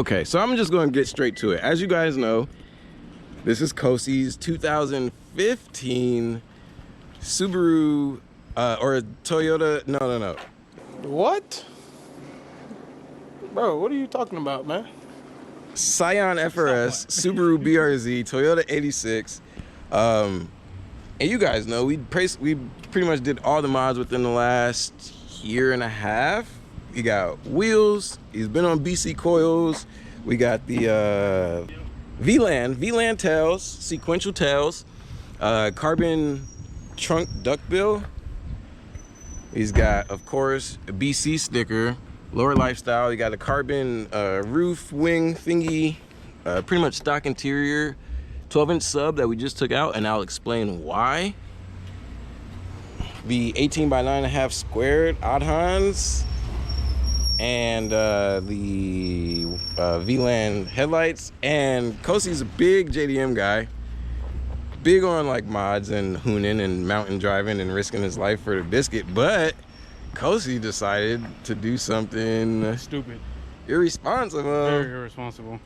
Okay, so I'm just gonna get straight to it. As you guys know, this is Kosi's 2015 Subaru, or Toyota, no. What? Bro, what are you talking about, man? Scion FRS, Subaru BRZ, Toyota 86. And you guys know, we pretty much did all the mods within the last year and a half. We got wheels, he's been on BC coils. We got the VLAN tails, sequential tails, carbon trunk duckbill. He's got, of course, a BC sticker, lower lifestyle. You got a carbon roof wing thingy, pretty much stock interior, 12-inch sub that we just took out, and I'll explain why. The 18 by 9.5 squared Adhans, and the VLAN headlights. And Kosi's a big JDM guy, big on like mods and hooning and mountain driving and risking his life for the biscuit. But Kosi decided to do something stupid, irresponsible. Very irresponsible.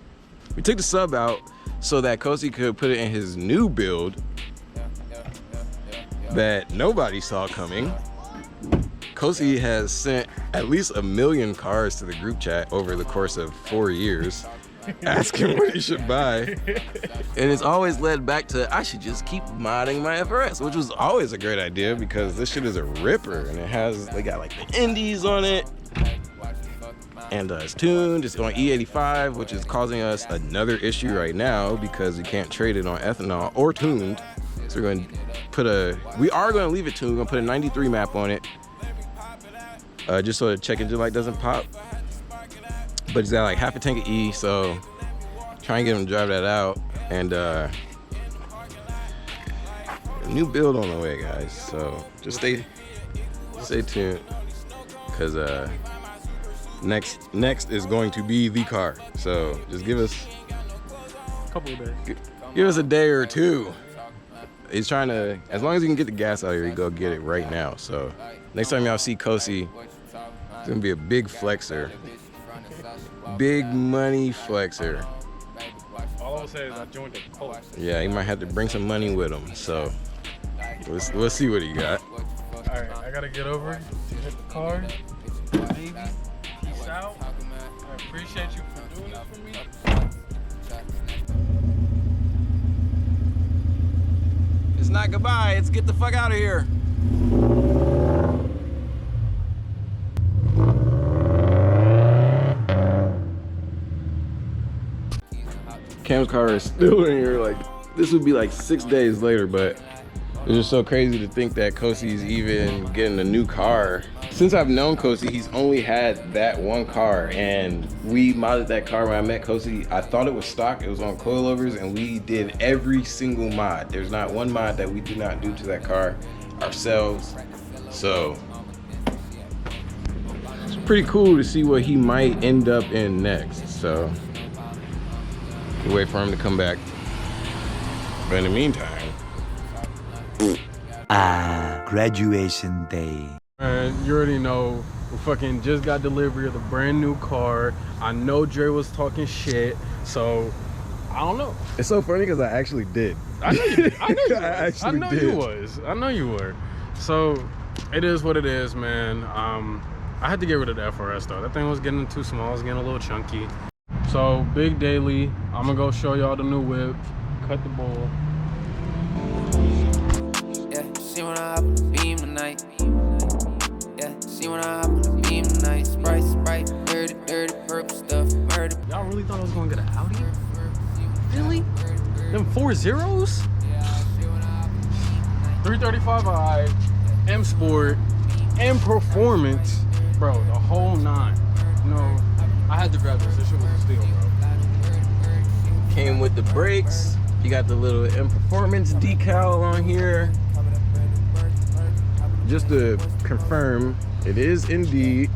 We took the sub out so that Kosi could put it in his new build that nobody saw coming. Kosi has sent at least 1 million cars to the group chat over the course of 4 years asking what he should buy. And it's always led back to, I should just keep modding my FRS, which was always a great idea because this shit is a ripper, and they got like the indies on it. And it's tuned, it's on E85, which is causing us another issue right now because we can't trade it on ethanol or tuned. So we're going to put we are going to leave it tuned. We're going to put a 93 map on it. Just so the check engine light doesn't pop. But it's got like half a tank of E, so try and get him to drive that out. And a new build on the way, guys. So just stay tuned, because next is going to be the car. So just give us a couple of days. Give us a day or two. He's trying to, as long as he can get the gas out here, he go get it right now. So next time y'all see Kosi, it's gonna be a big flexer. Big money flexer. All I'll say is I joined the cult. Yeah, he might have to bring some money with him. So we'll see what he got. All right, I gotta get over, hit the car. Baby, peace out. I appreciate you for doing this for me. It's not goodbye, it's get the fuck out of here. Cam's car is still in here. Like, this would be like 6 days later, but it's just so crazy to think that Kosi's even getting a new car. Since I've known Kosi, he's only had that one car, and we modded that car when I met Kosi. I thought it was stock, it was on coilovers, and we did every single mod. There's not one mod that we do not do to that car ourselves. So it's pretty cool to see what he might end up in next. So we'll wait for him to come back. But in the meantime, graduation day. You already know, we fucking just got delivery of the brand new car. I know Drey was talking shit, so I don't know. It's so funny because I actually did. I know you did. I know you I know you were. So it is what it is, man. I had to get rid of the FRS though. That thing was getting too small. It was getting a little chunky. So big daily. I'm gonna go show y'all the new whip. Cut the ball. Yeah, see when I hop on the beam tonight. Yeah, see when I hop on the beam tonight. Sprite, dirty, purple stuff, murder. Y'all really thought I was gonna get an Audi? Really? Them 4 zeros? 335i, M Sport, M Performance. Bro, the whole 9. No, I had to grab this. This shit was a steal, bro. Came with the brakes. You got the little M Performance decal on here. Just to confirm, it is indeed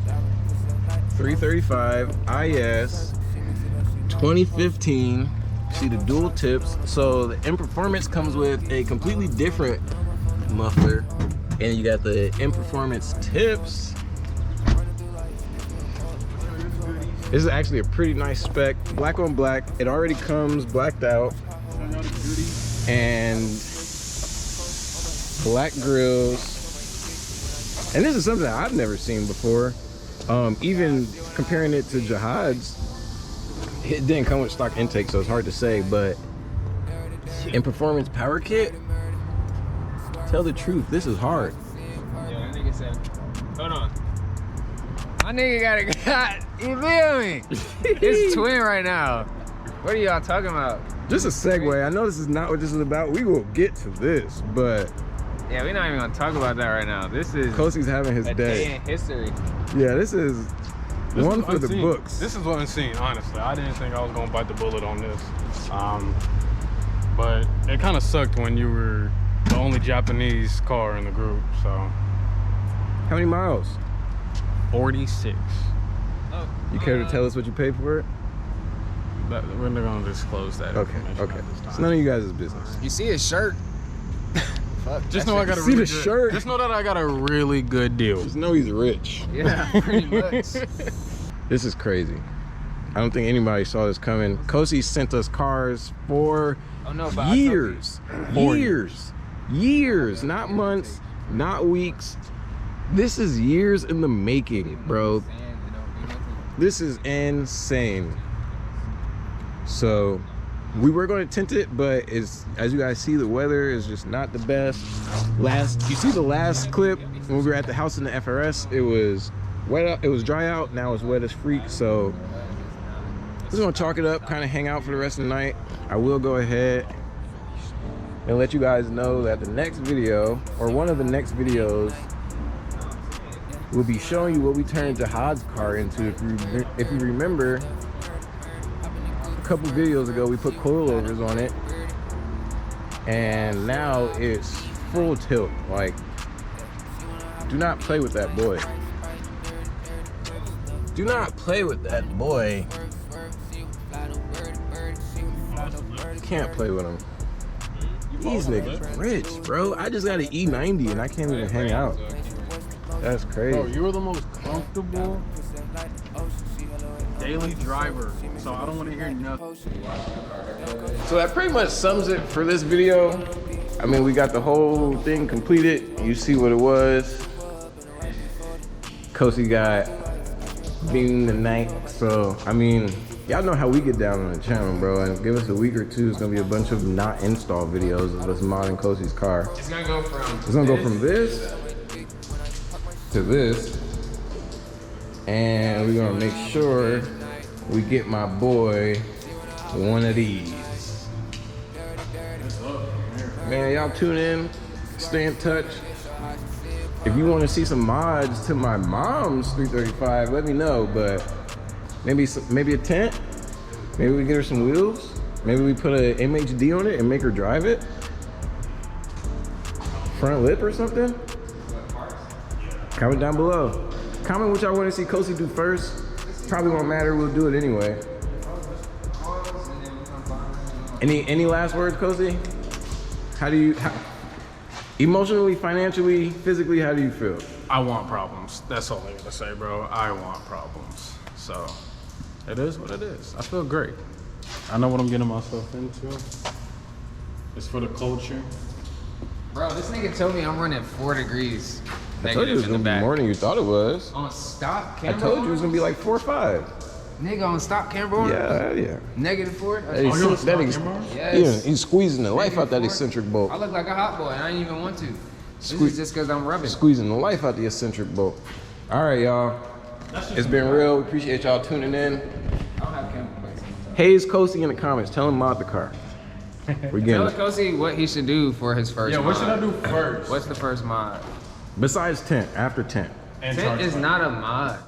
335 IS 2015. See the dual tips. So the M Performance comes with a completely different muffler, and you got the M Performance tips. This is actually a pretty nice spec, black on black. It already comes blacked out, and black grills. And this is something that I've never seen before. Even comparing it to Jahaud's, it didn't come with stock intake, so it's hard to say, but in performance power kit, tell the truth, this is hard. Yeah, that nigga said, hold on. My nigga got, you feel me? It's twin right now. What are y'all talking about? Just a segue, I know this is not what this is about. We will get to this, but yeah, we're not even gonna talk about that right now. This is Kosi's having his a day. day in history. Yeah, this is one for the books. This is what I'm seeing, honestly. I didn't think I was gonna bite the bullet on this. But it kind of sucked when you were the only Japanese car in the group, so. How many miles? 46. You care to tell us what you paid for it? We're not gonna disclose that. Okay, okay. It's none of you guys' business. You see his shirt? Fuck, Just know I got a See really the good, shirt? Just know that I got a really good deal. Just know he's rich. Yeah, pretty much. This is crazy. I don't think anybody saw this coming. Kosi sent us cars for years. Years, not months, not weeks. This is years in the making, bro. This is insane. So we were going to tint it, but as you guys see, the weather is just not the best. You see the last clip when we were at the house in the FRS, it was wet out, it was dry out, now it's wet as freak. So we're just gonna chalk it up, kind of hang out for the rest of the night. I will go ahead and let you guys know that the next video, or one of the next videos, will be showing you what we turned Jahaud's car into. If you remember, a couple videos ago we put coilovers on it, and now it's full tilt. Like, do not play with that boy. Do not play with that boy. You can't play with him. These niggas rich, bro. I just got an E90 and I can't even hang out. That's crazy. Bro, you were the most comfortable daily driver, so I don't want to hear nothing. So that pretty much sums it for this video. I mean, we got the whole thing completed. You see what it was. Kosi got beaten the night. So, I mean, y'all know how we get down on the channel, bro. And give us a week or two, it's gonna be a bunch of not install videos of us modding Kosi's car. It's gonna go from this to this. And we're gonna make sure we get my boy one of these. Man, y'all tune in, stay in touch. If you want to see some mods to my mom's 335, let me know. But maybe a tent. Maybe we get her some wheels. Maybe we put a MHD on it and make her drive it. Front lip or something. Comment down below. Comment what y'all want to see Kosi do first. Probably won't matter. We'll do it anyway. Any last words, Kosi? How do you, emotionally, financially, physically, how do you feel? I want problems. That's all I gotta say, bro. I want problems. So, it is what it is. I feel great. I know what I'm getting myself into. It's for the culture. Bro, this nigga told me I'm running 4 degrees. I told you it was gonna be more than you thought it was. On stop camera. I told you it was gonna be like 4 or 5. Nigga on stop camera. Yeah. -4. Yes. He's squeezing the life out that eccentric bolt. I look like a hot boy, and I didn't even want to. This is just because I'm rubbing. Squeezing the life out the eccentric bolt. All right, y'all. It's been real. We appreciate y'all tuning in. I don't have camera. Haze Kosi in the comments. Tell him mod the car. We're getting Tell Kosi what he should do for his first mod. What should I do first? What's the first mod? Besides tent, after tent. Tent is not a mod.